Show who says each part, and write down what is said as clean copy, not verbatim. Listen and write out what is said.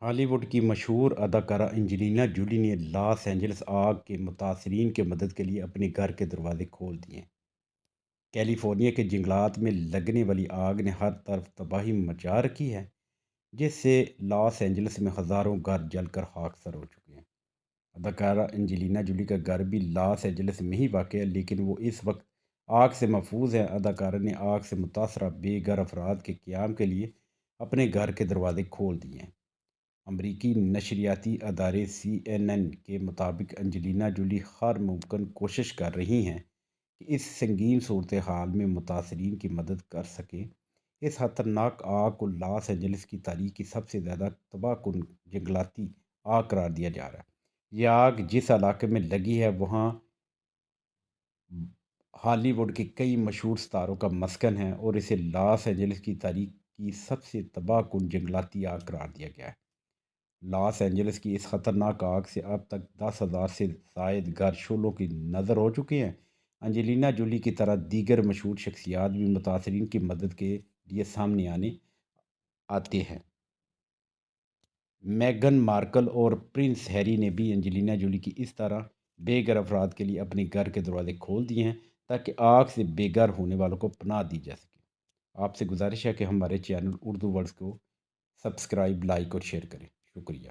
Speaker 1: ہالی ووڈ کی مشہور اداکارہ انجلینا جولی نے لاس اینجلس آگ کے متاثرین کی مدد کے لیے اپنے گھر کے دروازے کھول دیے ہیں۔ کیلیفورنیا کے جنگلات میں لگنے والی آگ نے ہر طرف تباہی مچا رکھی ہے، جس سے لاس اینجلس میں ہزاروں گھر جل کر خاکستر ہو چکے ہیں۔ اداکارہ انجلینا جولی کا گھر بھی لاس اینجلس میں ہی واقع ہے، لیکن وہ اس وقت آگ سے محفوظ ہے۔ اداکارہ نے آگ سے متاثرہ بے گھر افراد کے قیام کے لیے اپنے گھر کے دروازے کھول دیے ہیں۔ امریکی نشریاتی ادارے CNN کے مطابق انجلینا جولی ہر ممکن کوشش کر رہی ہیں کہ اس سنگین صورتحال میں متاثرین کی مدد کر سکیں۔ اس خطرناک آگ کو لاس اینجلس کی تاریخ کی سب سے زیادہ تباہ کن جنگلاتی آگ قرار دیا جا رہا ہے۔ یہ آگ جس علاقے میں لگی ہے وہاں ہالی ووڈ کے کئی مشہور ستاروں کا مسکن ہے، اور اسے لاس اینجلس کی تاریخ کی سب سے تباہ کن جنگلاتی آگ قرار دیا گیا ہے۔ لاس اینجلس کی اس خطرناک آگ سے اب تک 10,000 سے زائد گھر شعلوں کی نذر ہو چکے ہیں۔ انجلینا جولی کی طرح دیگر مشہور شخصیات بھی متاثرین کی مدد کے لیے سامنے آتے ہیں۔ میگن مارکل اور پرنس ہیری نے بھی انجلینا جولی کی اس طرح بے گھر افراد کے لیے اپنے گھر کے دروازے کھول دیے ہیں تاکہ آگ سے بے گھر ہونے والوں کو پناہ دی جا سکے۔ آپ سے گزارش ہے کہ ہمارے چینل اردو ورڈز کو سبسکرائب، لائک اور شیئر کریں۔ شکریہ۔